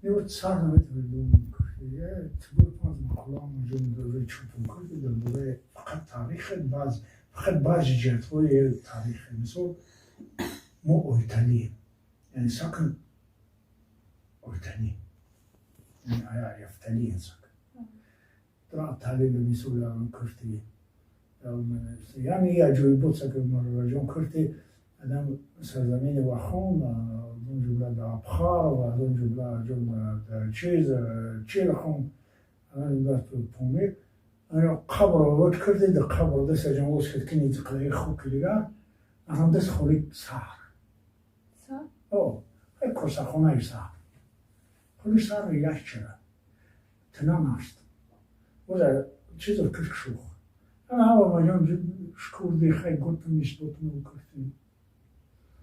نيوت صار نمت بدون يا تقول باز مقالة موجود در چوبون کرد در دوره فقط تاریخ فقط باز جرتوی تاریخ مثل ما اویتالی یعنی ساکن اویتالی یعنی آیا یفتالی انسان درا تالیل مثل یارم کردی یعنی یا جوی بود ساکن مراجعون کردی آدم سرزمین وخون دون جمله در ابخار و دون جمله چیز خون أنا بس بومي أنا قبر وقت كذا ده قبر ده سجن وصلت كني تقلي خوك لقى أنا بس خليك صار أو هاي كوسا خوناي صار خلي صار ياشرا تنامست ولا شيء كل شوخ أنا أول ما جم شكور دي خاي قلت مشبوط من كرتي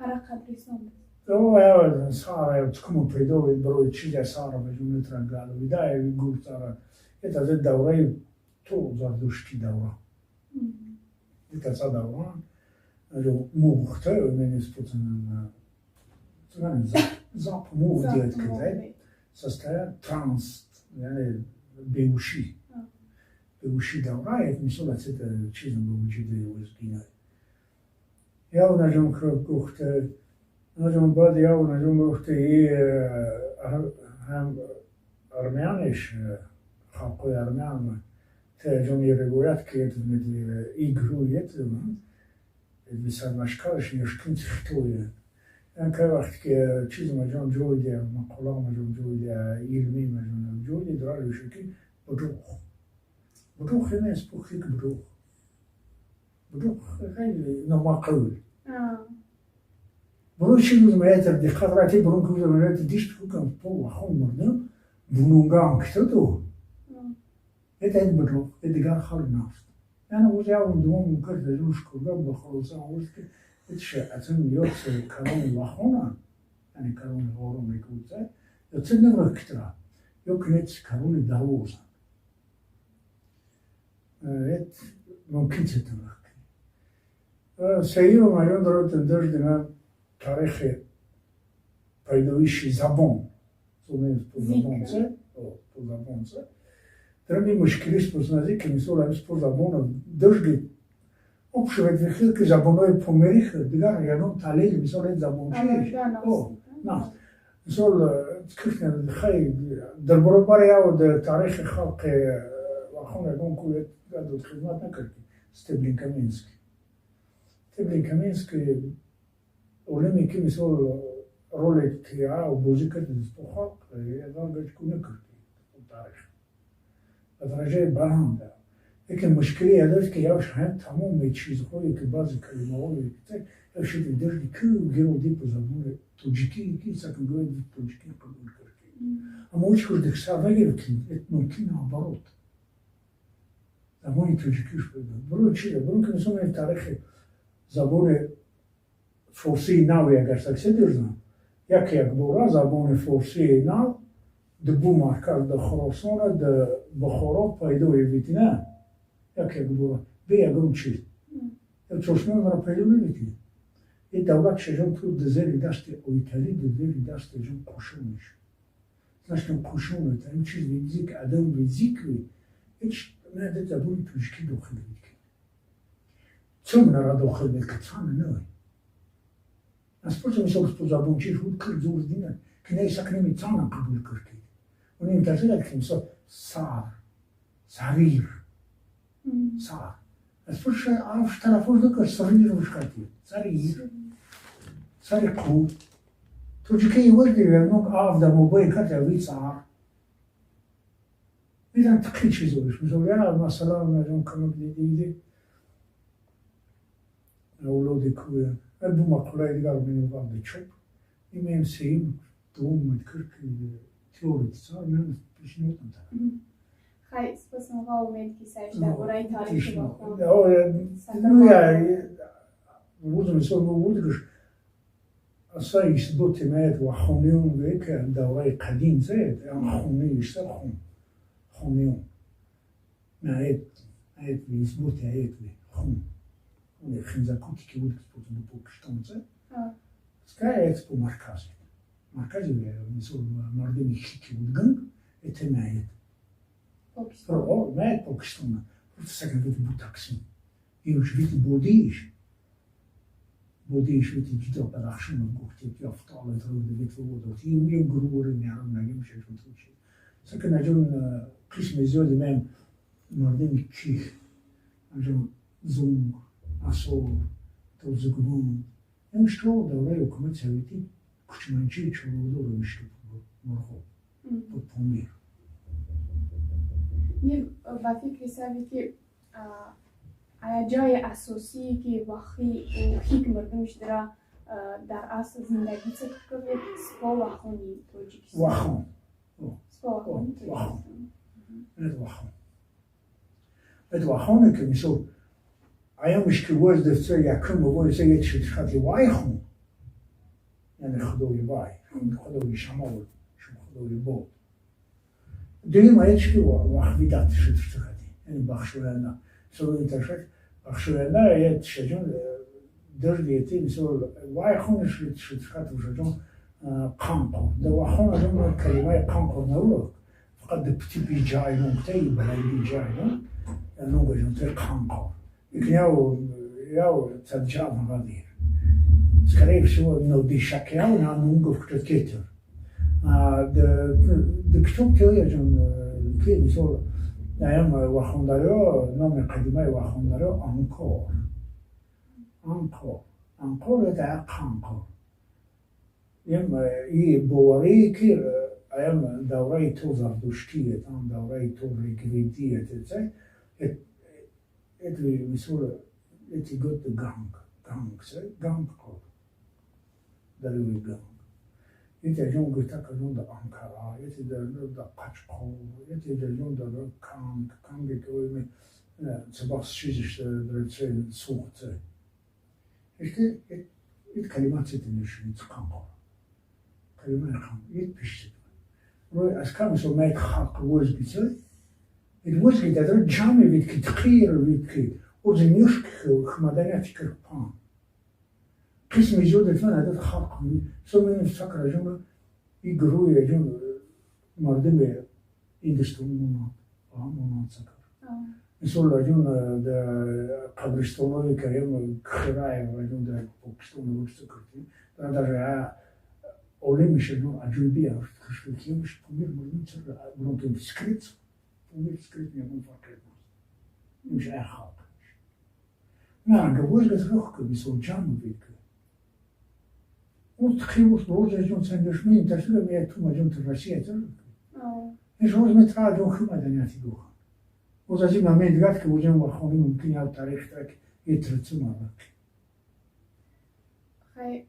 على قدر سند هو يا صار تكون بريدو برو شيء صار بجملة رجال بداية يقول صار Это же давай то зардушки дава. Это за дава. Also мухта, wenn es putzen zap muh делать gesagt. Состоит транс, yani beуши. Beуши дава, это не соло это чизм beуши да его сгина. Я на жом крохте, на жом бад я на жом крохте и армяныш خالقوی ارمن ترجمه روایت کرد med igruet به سرمشکارش یشکن تختویه این که وقتی که چیز مجان جویده مقاله مجان جویده علمی مجان جویده دراره شکی بدوخ نیست بخیک بدوخ خیلی نماقول برو چی روز میتر دقیق راتی برون که روز میتر دیشت بکنم پو خون مردم بونونگان کتو Это بدروخ, это гар халнавст. یعنی وقتی اون دوم میکرد روش کردم به خلاصه آورد که اتش اتم یاد کارون واخونا یعنی کارون وارو میگوزه یا چه نمره کترا یا کنیت کارون داوزن ات ممکن چه تمرک سعی و مایان دارد تندرش دینا تاریخ پیدایش زبان زمین زبانه او زبانه Trebuie mușchiris poznazi că mi s-o spus zabonă, dăjgă, obșuvet vechil că zabonoi pomerică, digar, ja nu talegi, mi s-o zabonci. O, na. Mi s-o câșne, hai, dar bărăbare iau de tarihe halk, acum acum cu gadul khidmat nakardi, Stebrin Kaminski. Stebrin Kaminski, olemi ki mi s-o role tia, o muzică de spohak, e doar găci cu nakardi, tarihe. درجه بلنده لیکن مشکلی اداست که یاش هم تمام چیزهایی که بعضی کلمه‌های که یاش دیدی که گرودی به زبان توجیکی کی سکن گوید توجیکی قبول کرد اما اوش کرد که سعی گرفتیم ممکن نبرد زبان توجیکیش بود برو چیه برو که مثلا تاریخ زبان فارسی نوی اگر سکسی درزن یکی یک دوره زبان فارسی نو دبو مرکز د خراسان د بخارا پیدای ویتینه یکی دوره به یکم چیز چشمه مرا پیدا نمیکنه این دولت شجان تو دزری دست ایتالی دزری دست جان کشونش نشتم کشونه تا این چیز ویدی که آدم ویدی که هیچ نه زبانی توشکی داخل میکنه چون نرا داخل میکنه چون نه از پس میشه که زبان چیز بود کرد زور دینه که نه سکنه میتونه قبول کرد اون این ترسیده که مثلا سار سریر سار از پس عرفش تلفظ دکر سریر روش کردی سریر سریر کو تو چکه یه وقتی بیرنوک آف در موبایل کرد یا وی سار میدن تقیی چیزو بش مثلا مثلا نجام کنم دیدی اولادی کوه دو مقاله دیگر بینو قبل چوب این سیم دوم مدکر که تئوریسا من پیشنهاد می‌کنم. خیلی سپاس موقع امید که سعیش درباره تاریخ باخون. بود مثلا بود که اصلا ایستاد تیمت و خونیون به که دوره قدیم زد خونی ایستاد خونیون نه ایستاد خون اون خنزاکوتی که بود که بود پاکستان زد. سکای اکسپو مرکزی. مرکزی مثل مردمی که بودن اتماعیت مایت پاکستان فرصت سکن بود تقسیم ایوش ویتی بودیش ویتی جدا بدخشون گفتی یا فتالت رو دوید رو بودت این گروه رو میارم نگیم شد توشید سکن اجون قسم زیادی من مردمی که اجون زنگ اصول توزگون همش تو دوره حکومت سویتی کچمانچی چلوده رو میشه مرخو بود پومیر و فکر سوی که جای اساسی که وقتی و هیک مردمش در اصل زندگی چه کنید سپا وخونی توجیکستان وخون سپا وخونی توجیکستان ات وخونه که مثل ایامش که واز دفتر یکم و واز یک شدخطی وای خون یعنی خدای وای خدای شمال خدای بود دیگه مایش که وقتی داد شدخطی یعنی بخشوانه سوی ترشک بخشوانه یه شجون دردیتی مثل وای خونش شدخطی و شجون قانقو ده وخون ازم کلمه قانقو نورو فقط ده پتی بی جای نمتایی بلای بی جای نمو جون تر قانقو یکی یاو تدجاب مغادیر скорее всего, но дышакяу на нунгов крикетер. د کتاب که که مثال نیم وخوندارو نام قدیمه وخوندارو انکار در قانقار این باوری که ایم دوره تو زردشتیه دوره تو ریگویدیه اتوی مثال اتی گوت گانگ کار دروی گانگ یکی جون گوته کنون در آنکارا، یکی در قچقو، یکی جون در کانگ که صباح چیزش درچه سوخته işte it kalimat edilmişim tıkanma kalimat kan it pişti روی از کم سو میت خاک وز بیزه it وز که دادر جامعه وید که تقیر وید که وز نیوش که خمدانیتی که پان قسم زود فن عدد خاک وید سو من فکر جون ای گروه جون مردم ایندستون آمون سکر مثلا جون در قبرستان‌های که هم خیرای و جون در پاکستان وقت کردیم در اولی میشه جون عجیبی است که میشه پومیر مردم چرا برون سکریت پومیر سکریت میامون فکر بود میشه اخلاق نه گوش گذروخ که بیسو جامو بیکه اون تخیوس روز جون سندش میم تشوره میاد تو مجون تراشیه تر ایش روز میترا جون خیلی مدنیاتی دوخ وز از این ممید گفت که وجود وخونی ممکن یا تاریخ تک یترچه مالک. خیلی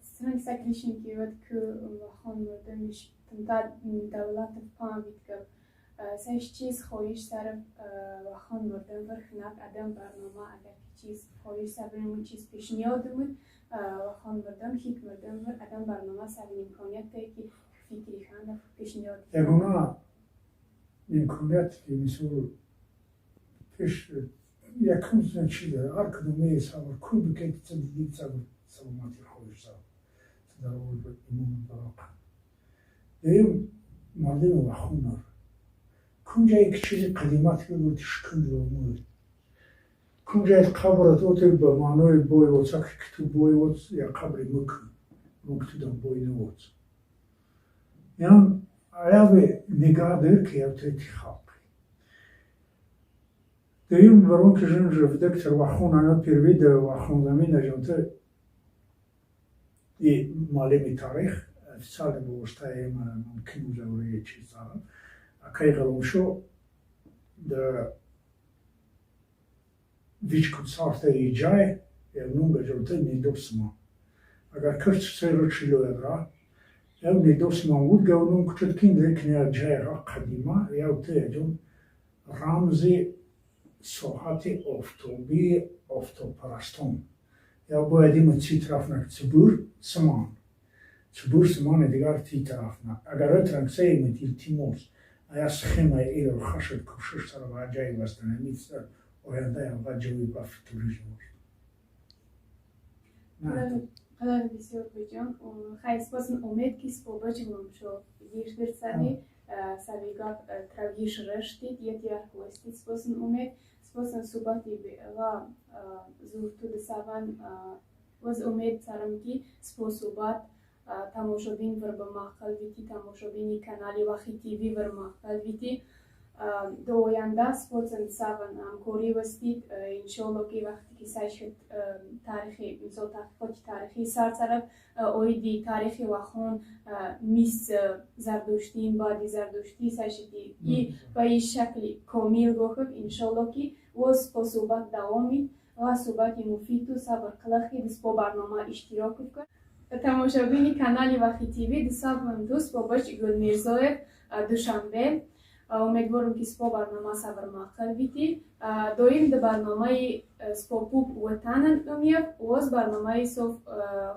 سرنگ سکلیشن که وقت که وخون مردمش تمداد دولت پام بید که سایش چیز خویش سر وخون مردم برخناک آدم برنامه اگر چیز خویش سر برنامه چیز پیش نیادمود وخون مردم هیچ مردم بر آدم برنامه سر امکانیت که فکری خانه پیش نیاد. امکانیت که مثل پیش یکم زن چیزه هر کدومه سوار کل بکید تدید سلامتی خودش سوار در اول به ایمان براقه دیم مردم و خونر کنجا یک چیز قدیمات که بود شکن رو مود کنجا یک قبرت اوتر به معنای بای وچا که تو بای وچ یا قبر مکن مکتودم بای نوچ یعنی علاوه نگاه در که یا تو اتخاب دیم برون که جن رفته که و خون آنها پیروید و خون زمین جانته ای معلم تاریخ سال بوشتای من ممکن مجاوره چیز دارم اکای غلوشو در ویچ کد ساخته ای جای یا نونگا جانته نیدوسما اگر کرد سیرو چیلو ادرا یا نیدوسما بود گونون کچد کین لیکنی جای را قدیمه یا تی جون رمزی ساحت آفتابی آفتابپرستان یا باید این تی طرف نه چبور سمان دیگر تی طرف نه اگر اترنگسه ایمتیل تیموز ایا سخیمه ایل و خشد کشش سر و جای وستنه نیستر آینده یا و جوی با فکتوریزم قدر بسیار بجان خیلی سپاسن امید که سپا بجمم شو دیش در سویگاه ترویش رشتی دیگر هوستی سپاسن امید سپاسن صوباتی و زورتو دسوان وز امید سرم کی سپاس صوبات تماشابین ور به مقال ویتی تماشابینی کانالی وخی تیوی ور مقال ویتی دو آینده سپاسن سوان همکاری وستید انشالله که وقتی که سایشت تاریخی مثل تحقیقات تاریخی سرطرف اویدی تاریخی وخون میس زردشتی بعدی زردشتی سایشتی ای و این شکلی کامل گوخب انشالله که وز صحبت دوامی و صحبت مفید و صبر کلاخی دست با برنامه اشتراک کرد تماشابینی کانالی وخی تیوی دستم دوست با باش گل میرزاید دوشنبه امیدوارم که سپا برنامه صبر مقال بیتی دویم ده برنامه سپا پوب وطنن امیب واز برنامه صف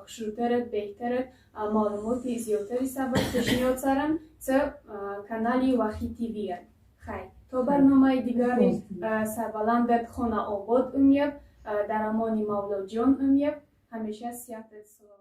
خشوترد بهترد معلوماتی زیادتری صبر تشنیات سرن چه کانالی وخی تیوی خیلی تا برنامه دیگری سربلندت خانه آباد امیب در امان مولا جان امیب همیشه سیاحت سلام